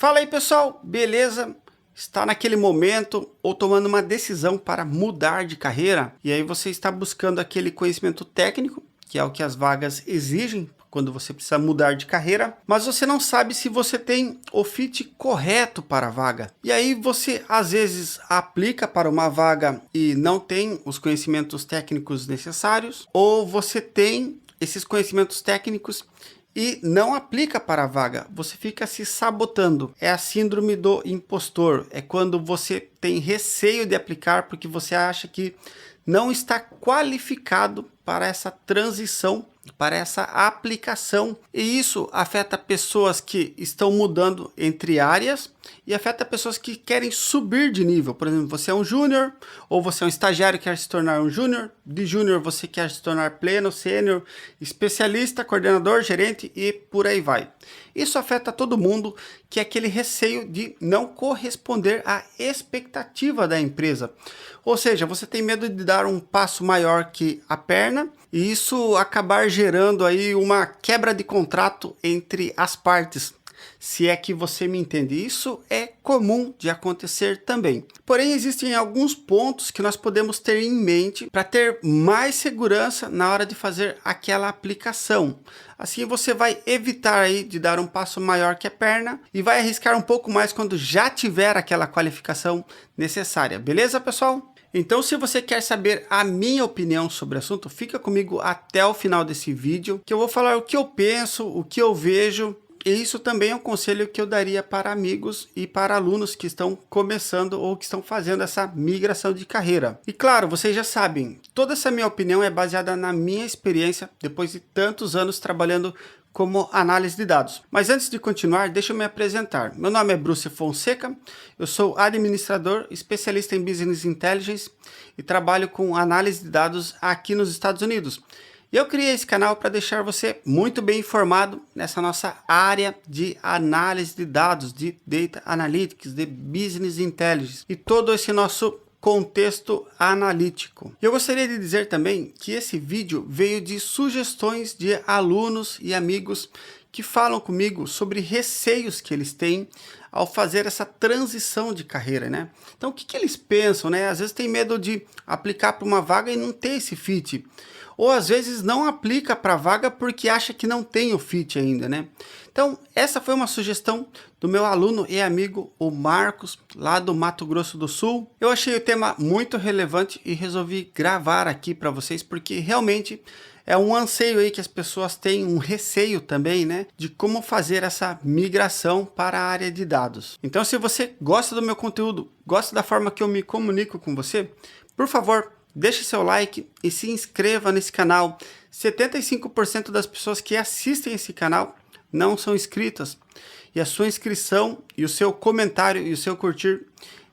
Fala aí pessoal, beleza? Está naquele momento ou tomando uma decisão para mudar de carreira e aí você está buscando aquele conhecimento técnico, que é o que as vagas exigem quando você precisa mudar de carreira, mas você não sabe se você tem o fit correto para a vaga. E aí você às vezes aplica para uma vaga e não tem os conhecimentos técnicos necessários, ou você tem esses conhecimentos técnicos e não aplica para a vaga, você fica se sabotando. É a síndrome do impostor, é quando você tem receio de aplicar porque você acha que não está qualificado para essa transição, para essa aplicação. E isso afeta pessoas que estão mudando entre áreas e afeta pessoas que querem subir de nível. Por exemplo, você é um júnior ou você é um estagiário que quer se tornar um júnior. De júnior você quer se tornar pleno, sênior, especialista, coordenador, gerente e por aí vai. Isso afeta todo mundo, que é aquele receio de não corresponder à expectativa da empresa. Ou seja, você tem medo de dar um passo maior que a perna e isso acabar gerando aí uma quebra de contrato entre as partes. Se é que você me entende, isso é comum de acontecer também. Porém, existem alguns pontos que nós podemos ter em mente para ter mais segurança na hora de fazer aquela aplicação. Assim você vai evitar aí de dar um passo maior que a perna e vai arriscar um pouco mais quando já tiver aquela qualificação necessária. Beleza, pessoal? Então, se você quer saber a minha opinião sobre o assunto, fica comigo até o final desse vídeo, que eu vou falar o que eu penso, o que eu vejo. E isso também é um conselho que eu daria para amigos e para alunos que estão começando ou que estão fazendo essa migração de carreira. E claro, vocês já sabem, toda essa minha opinião é baseada na minha experiência depois de tantos anos trabalhando como análise de dados. Mas antes de continuar, deixa eu me apresentar. Meu nome é Bruce Fonseca, eu sou administrador, especialista em Business Intelligence e trabalho com análise de dados aqui nos Estados Unidos. E eu criei esse canal para deixar você muito bem informado nessa nossa área de análise de dados, de Data Analytics, de Business Intelligence e todo esse nosso contexto analítico. Eu gostaria de dizer também que esse vídeo veio de sugestões de alunos e amigos que falam comigo sobre receios que eles têm ao fazer essa transição de carreira, né? Então, o que eles pensam, né? Às vezes tem medo de aplicar para uma vaga e não ter esse fit. Ou às vezes não aplica para a vaga porque acha que não tem o fit ainda, né? Então, essa foi uma sugestão do meu aluno e amigo, o Marcos, lá do Mato Grosso do Sul. Eu achei o tema muito relevante e resolvi gravar aqui para vocês, porque realmente é um anseio aí que as pessoas têm, um receio também, né, de como fazer essa migração para a área de dados. Então, se você gosta do meu conteúdo, gosta da forma que eu me comunico com você, por favor, deixe seu like e se inscreva nesse canal. 75% das pessoas que assistem esse canal não são inscritas. E a sua inscrição e o seu comentário e o seu curtir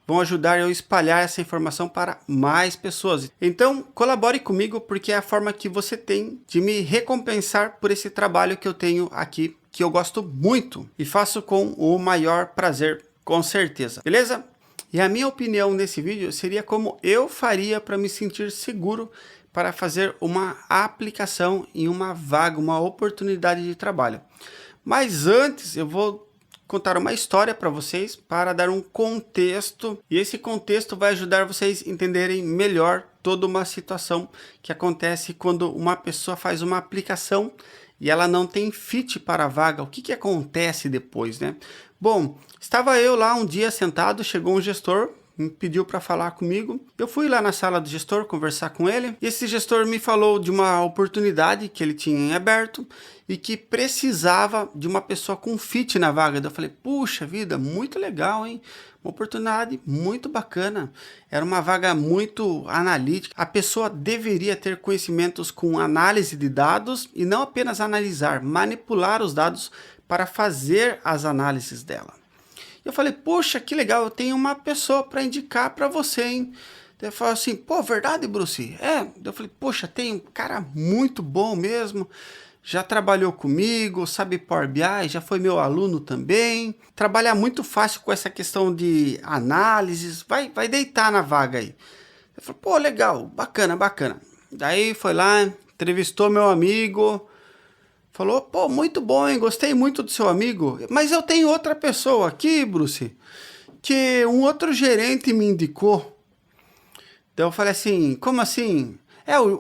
vão ajudar eu a espalhar essa informação para mais pessoas. Então, colabore comigo porque é a forma que você tem de me recompensar por esse trabalho que eu tenho aqui, que eu gosto muito e faço com o maior prazer, com certeza. Beleza? E a minha opinião nesse vídeo seria como eu faria para me sentir seguro para fazer uma aplicação em uma vaga, uma oportunidade de trabalho. Mas antes eu vou contar uma história para vocês para dar um contexto, e esse contexto vai ajudar vocês a entenderem melhor toda uma situação que acontece quando uma pessoa faz uma aplicação e ela não tem fit para a vaga. O que acontece depois, né? Bom, estava eu lá um dia sentado, chegou um gestor, me pediu para falar comigo. Eu fui lá na sala do gestor conversar com ele, e esse gestor me falou de uma oportunidade que ele tinha em aberto e que precisava de uma pessoa com fit na vaga. Eu falei, puxa vida, muito legal, hein? Uma oportunidade muito bacana. Era uma vaga muito analítica. A pessoa deveria ter conhecimentos com análise de dados e não apenas analisar, manipular os dados para fazer as análises dela. Eu falei, poxa, que legal, eu tenho uma pessoa para indicar para você, hein? Ele falou assim, pô, verdade, Bruce? É. Eu falei, poxa, tem um cara muito bom mesmo, já trabalhou comigo, sabe Power BI, já foi meu aluno também. Trabalhar muito fácil com essa questão de análises, vai deitar na vaga aí. Eu falei, pô, legal, bacana, bacana. Daí foi lá, entrevistou meu amigo, Falou, pô, muito bom, hein? Gostei muito do seu amigo. Mas eu tenho outra pessoa aqui, Bruce, que um outro gerente me indicou. Daí eu falei assim, como assim?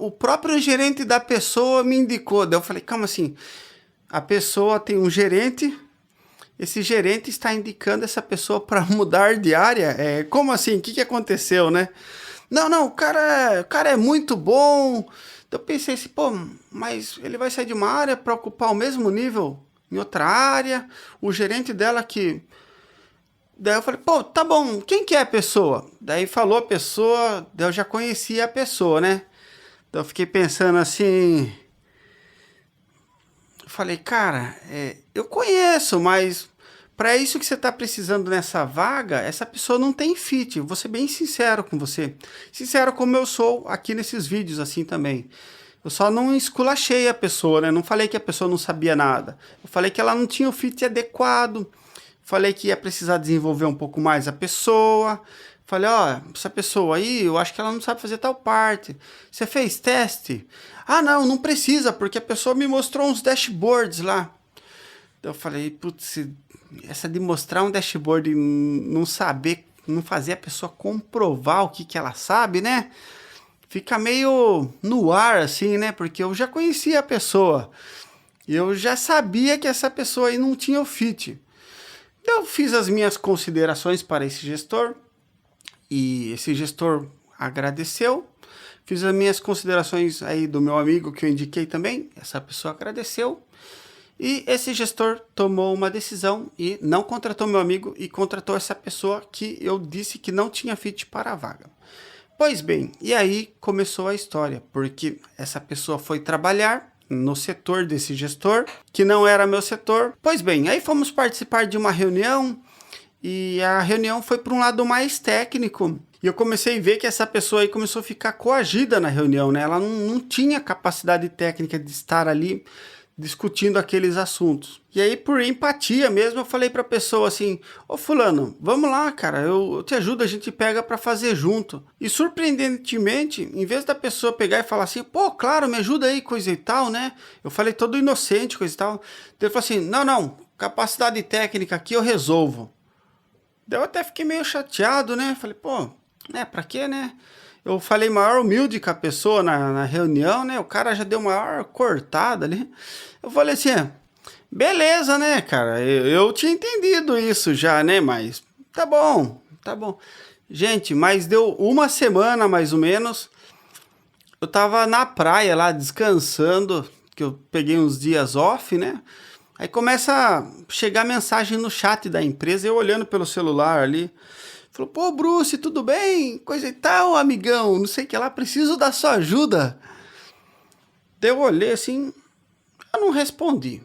O próprio gerente da pessoa me indicou. Daí eu falei, como assim? A pessoa tem um gerente, esse gerente está indicando essa pessoa para mudar de área? Como assim? O que aconteceu, né? Não, o cara é muito bom. Então eu pensei assim, pô, mas ele vai sair de uma área para ocupar o mesmo nível em outra área. O gerente dela que... Daí eu falei, pô, tá bom, quem que é a pessoa? Daí falou a pessoa, daí eu já conhecia a pessoa, né? Então eu fiquei pensando assim... Eu falei, cara, eu conheço, mas para isso que você está precisando nessa vaga, essa pessoa não tem fit. Vou ser bem sincero com você. Sincero como eu sou aqui nesses vídeos assim também. Eu só não esculachei a pessoa, né? Não falei que a pessoa não sabia nada. Eu falei que ela não tinha o fit adequado. Falei que ia precisar desenvolver um pouco mais a pessoa. Falei, ó, essa pessoa aí, eu acho que ela não sabe fazer tal parte. Você fez teste? Ah, não precisa, porque a pessoa me mostrou uns dashboards lá. Então eu falei, putz, essa de mostrar um dashboard e não saber, não fazer a pessoa comprovar o que ela sabe, né? Fica meio no ar assim, né? Porque eu já conhecia a pessoa. Eu já sabia que essa pessoa aí não tinha o fit. Então eu fiz as minhas considerações para esse gestor. E esse gestor agradeceu. Fiz as minhas considerações aí do meu amigo que eu indiquei também. Essa pessoa agradeceu. E esse gestor tomou uma decisão e não contratou meu amigo e contratou essa pessoa que eu disse que não tinha fit para a vaga. Pois bem, e aí começou a história, porque essa pessoa foi trabalhar no setor desse gestor, que não era meu setor. Pois bem, aí fomos participar de uma reunião e a reunião foi para um lado mais técnico. E eu comecei a ver que essa pessoa aí começou a ficar coagida na reunião, né? Ela não tinha capacidade técnica de estar ali discutindo aqueles assuntos. E aí, por empatia mesmo, eu falei para a pessoa assim, ô fulano, vamos lá, cara, eu te ajudo, a gente pega para fazer junto. E surpreendentemente, em vez da pessoa pegar e falar assim, pô, claro, me ajuda aí, coisa e tal, né? Eu falei todo inocente, coisa e tal. Então ele falou assim, não, capacidade técnica aqui eu resolvo. Daí eu até fiquei meio chateado, né? Falei, pô, pra quê, né? Eu falei maior humilde com a pessoa na reunião, né? O cara já deu maior cortada ali. Eu falei assim, beleza, né, cara? Eu tinha entendido isso já, né? Mas tá bom. Gente, mas deu uma semana mais ou menos. Eu tava na praia lá descansando, que eu peguei uns dias off, né? Aí começa a chegar mensagem no chat da empresa, eu olhando pelo celular ali. Falou, pô, Bruce, tudo bem? Coisa e tal, amigão, não sei o que lá, preciso da sua ajuda. Daí eu olhei assim, eu não respondi.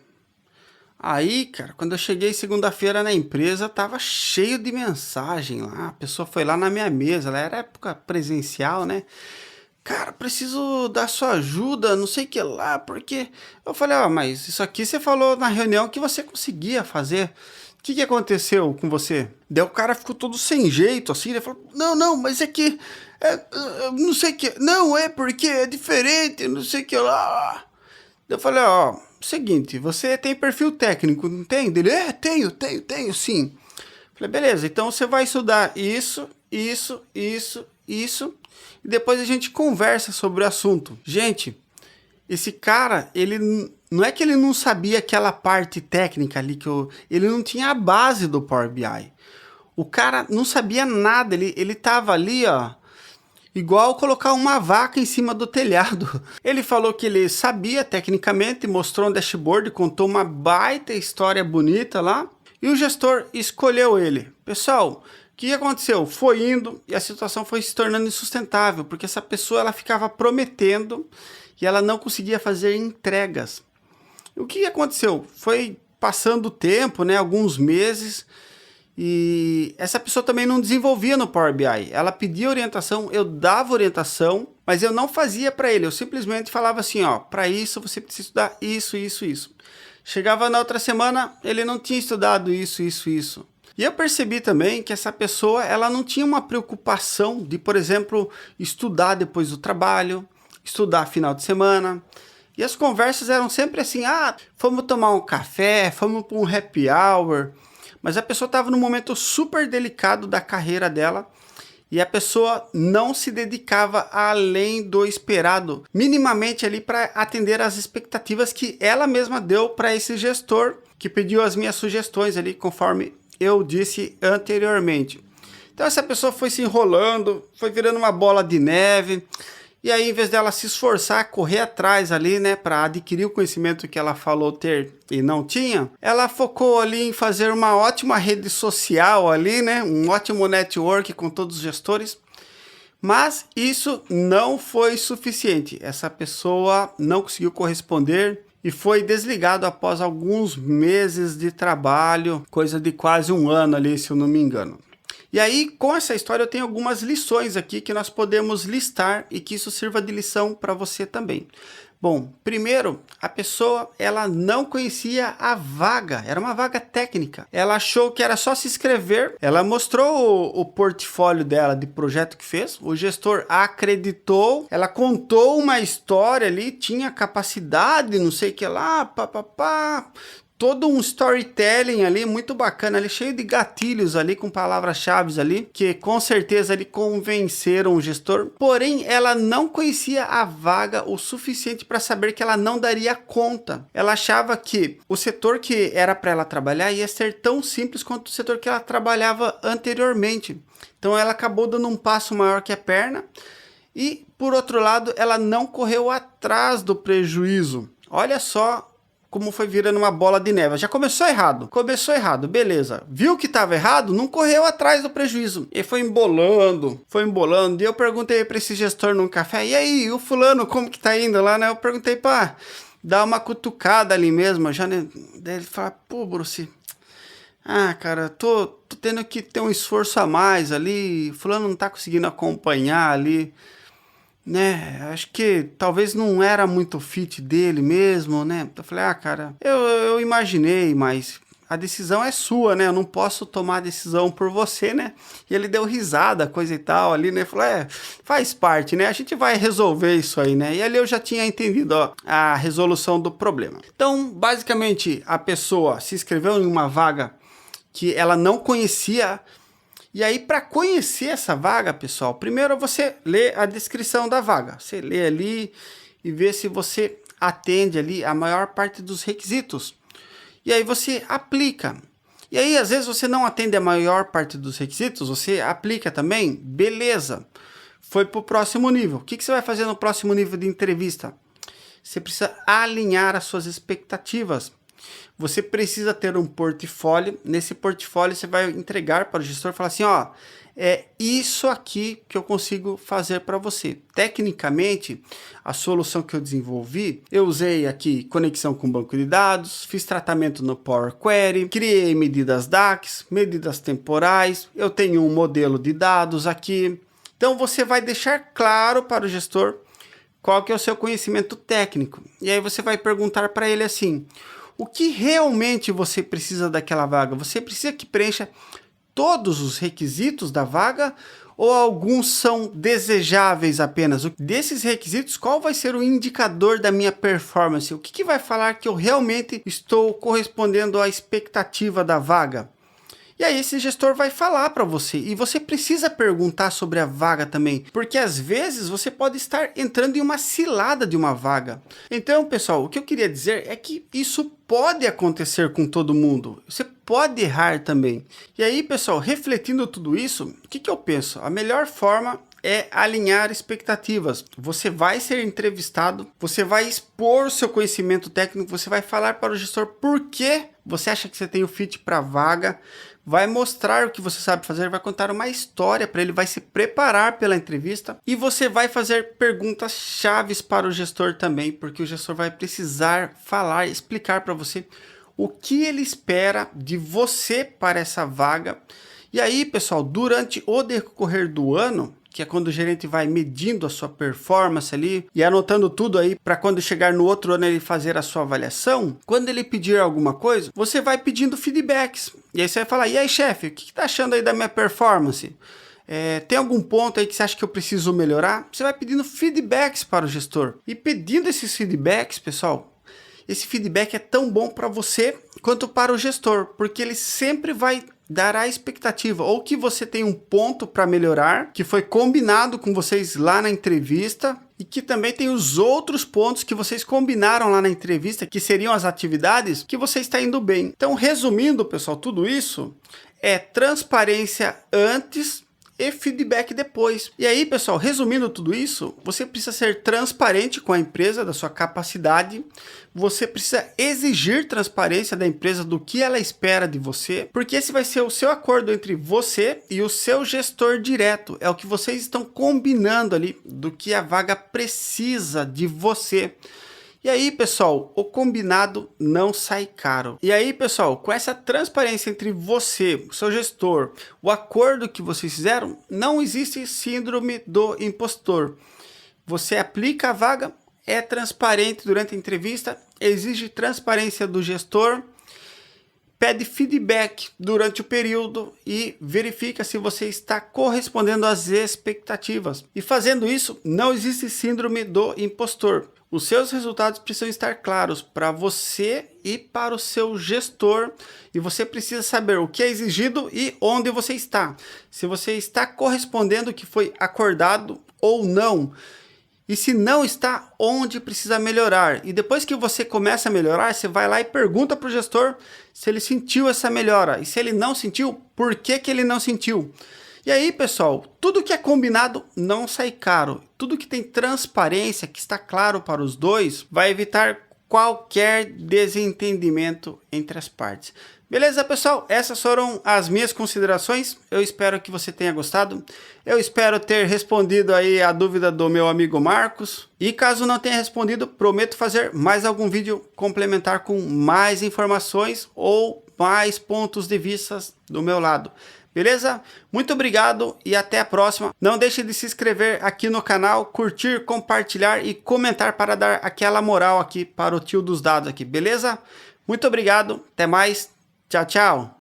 Aí, cara, quando eu cheguei segunda-feira na empresa, tava cheio de mensagem lá. A pessoa foi lá na minha mesa, lá era época presencial, né? Cara, preciso da sua ajuda, não sei o que lá, porque... Eu falei, mas isso aqui você falou na reunião que você conseguia fazer. O que aconteceu com você? Daí o cara ficou todo sem jeito, assim, ele falou, não, mas é que... não sei o que... Não, é porque é diferente, não sei o que lá. Daí eu falei, seguinte, você tem perfil técnico, não tem? Dele, tenho, sim. Falei, beleza, então você vai estudar isso, e depois a gente conversa sobre o assunto. Gente, esse cara, ele não é que ele não sabia aquela parte técnica ali, ele não tinha a base do Power BI. O cara não sabia nada, ele tava ali, igual colocar uma vaca em cima do telhado. Ele falou que ele sabia tecnicamente, mostrou um dashboard, contou uma baita história bonita lá, e o gestor escolheu ele. Pessoal, o que aconteceu? Foi indo e a situação foi se tornando insustentável, porque essa pessoa ela ficava prometendo e ela não conseguia fazer entregas. E o que aconteceu? Foi passando o tempo, né, alguns meses, e essa pessoa também não desenvolvia no Power BI. Ela pedia orientação, eu dava orientação, mas eu não fazia para ele. Eu simplesmente falava assim, para isso você precisa estudar isso. Chegava na outra semana, ele não tinha estudado isso. E eu percebi também que essa pessoa, ela não tinha uma preocupação de, por exemplo, estudar depois do trabalho, estudar final de semana. E as conversas eram sempre assim, fomos tomar um café, fomos para um happy hour, mas a pessoa estava num momento super delicado da carreira dela, e a pessoa não se dedicava além do esperado, minimamente ali para atender às expectativas que ela mesma deu para esse gestor, que pediu as minhas sugestões ali, conforme eu disse anteriormente. Então essa pessoa foi se enrolando, foi virando uma bola de neve, e aí em vez dela se esforçar, correr atrás ali, né, para adquirir o conhecimento que ela falou ter e não tinha, ela focou ali em fazer uma ótima rede social ali, né, um ótimo network com todos os gestores, mas isso não foi suficiente. Essa pessoa não conseguiu corresponder e foi desligado após alguns meses de trabalho, coisa de quase um ano ali, se eu não me engano. E aí, com essa história, eu tenho algumas lições aqui que nós podemos listar e que isso sirva de lição para você também. Bom, primeiro, a pessoa, ela não conhecia a vaga, era uma vaga técnica. Ela achou que era só se inscrever, ela mostrou o portfólio dela de projeto que fez, o gestor acreditou, ela contou uma história ali, tinha capacidade, não sei o que lá, papapá, todo um storytelling ali, muito bacana, ali, cheio de gatilhos ali, com palavras-chave ali, que com certeza ali convenceram o gestor, porém ela não conhecia a vaga o suficiente para saber que ela não daria conta. Ela achava que o setor que era para ela trabalhar ia ser tão simples quanto o setor que ela trabalhava anteriormente. Então ela acabou dando um passo maior que a perna e, por outro lado, ela não correu atrás do prejuízo. Olha só como foi virando uma bola de neve. Já começou errado, beleza. Viu que estava errado, não correu atrás do prejuízo. E foi embolando. E eu perguntei para esse gestor num café, e aí, o fulano, como que tá indo lá, né? Eu perguntei, dá uma cutucada ali mesmo, já, né? Daí ele fala, pô, Bruce, cara, tô tendo que ter um esforço a mais ali, fulano não tá conseguindo acompanhar ali, né, acho que talvez não era muito fit dele mesmo, né, eu falei, cara, eu imaginei, mas a decisão é sua, né, eu não posso tomar a decisão por você, né, e ele deu risada, coisa e tal ali, né, falou, faz parte, né, a gente vai resolver isso aí, né, e ali eu já tinha entendido, a resolução do problema. Então, basicamente, a pessoa se inscreveu em uma vaga que ela não conhecia. E aí, para conhecer essa vaga, pessoal, primeiro você lê a descrição da vaga. Você lê ali e vê se você atende ali a maior parte dos requisitos. E aí você aplica. E aí, às vezes, você não atende a maior parte dos requisitos, você aplica também, beleza. Foi para o próximo nível. O que você vai fazer no próximo nível de entrevista? Você precisa alinhar as suas expectativas. Você precisa ter um portfólio. Nesse portfólio você vai entregar para o gestor e falar assim, é isso aqui que eu consigo fazer para você. Tecnicamente, a solução que eu desenvolvi, eu usei aqui conexão com banco de dados, fiz tratamento no Power Query, criei medidas DAX, medidas temporais, eu tenho um modelo de dados aqui. Então você vai deixar claro para o gestor qual que é o seu conhecimento técnico. E aí você vai perguntar para ele assim, o que realmente você precisa daquela vaga? Você precisa que preencha todos os requisitos da vaga ou alguns são desejáveis apenas? Desses requisitos, qual vai ser o indicador da minha performance? O que vai falar que eu realmente estou correspondendo à expectativa da vaga? E aí esse gestor vai falar para você, e você precisa perguntar sobre a vaga também, porque às vezes você pode estar entrando em uma cilada de uma vaga. Então, pessoal, o que eu queria dizer é que isso pode acontecer com todo mundo, você pode errar também. E aí, pessoal, refletindo tudo isso, o que eu penso? A melhor forma é alinhar expectativas. Você vai ser entrevistado, você vai expor seu conhecimento técnico, você vai falar para o gestor por que você acha que você tem o fit para a vaga, vai mostrar o que você sabe fazer, vai contar uma história para ele, vai se preparar pela entrevista e você vai fazer perguntas chaves para o gestor também, porque o gestor vai precisar falar, explicar para você o que ele espera de você para essa vaga. E aí, pessoal, durante o decorrer do ano, que é quando o gerente vai medindo a sua performance ali e anotando tudo aí para quando chegar no outro ano ele fazer a sua avaliação, quando ele pedir alguma coisa, você vai pedindo feedbacks. E aí você vai falar, e aí chefe, o que tá achando aí da minha performance? Tem algum ponto aí que você acha que eu preciso melhorar? Você vai pedindo feedbacks para o gestor. E pedindo esses feedbacks, pessoal, esse feedback é tão bom para você quanto para o gestor, porque ele sempre vai dar a expectativa, ou que você tem um ponto para melhorar, que foi combinado com vocês lá na entrevista, e que também tem os outros pontos que vocês combinaram lá na entrevista, que seriam as atividades que você está indo bem. Então, resumindo, pessoal, tudo isso é transparência antes e feedback depois. E aí, pessoal, resumindo tudo isso, você precisa ser transparente com a empresa da sua capacidade, você precisa exigir transparência da empresa do que ela espera de você, porque esse vai ser o seu acordo entre você e o seu gestor direto, é o que vocês estão combinando ali, do que a vaga precisa de você. E aí, pessoal, o combinado não sai caro. E aí, pessoal, com essa transparência entre você, o seu gestor, o acordo que vocês fizeram, não existe síndrome do impostor. Você aplica a vaga, é transparente durante a entrevista, exige transparência do gestor, pede feedback durante o período e verifica se você está correspondendo às expectativas. E fazendo isso, não existe síndrome do impostor. Os seus resultados precisam estar claros para você e para o seu gestor, e você precisa saber o que é exigido e onde você está. Se você está correspondendo ao que foi acordado ou não. E se não está, onde precisa melhorar. E depois que você começa a melhorar, você vai lá e pergunta para o gestor se ele sentiu essa melhora. E se ele não sentiu, por que ele não sentiu? E aí, pessoal, tudo que é combinado não sai caro. Tudo que tem transparência, que está claro para os dois, vai evitar qualquer desentendimento entre as partes. Beleza, pessoal? Essas foram as minhas considerações. Eu espero que você tenha gostado. Eu espero ter respondido aí a dúvida do meu amigo Marcos. E caso não tenha respondido, prometo fazer mais algum vídeo complementar com mais informações ou mais pontos de vista do meu lado. Beleza? Muito obrigado e até a próxima. Não deixe de se inscrever aqui no canal, curtir, compartilhar e comentar para dar aquela moral aqui para o tio dos dados aqui, beleza? Muito obrigado, até mais, tchau, tchau.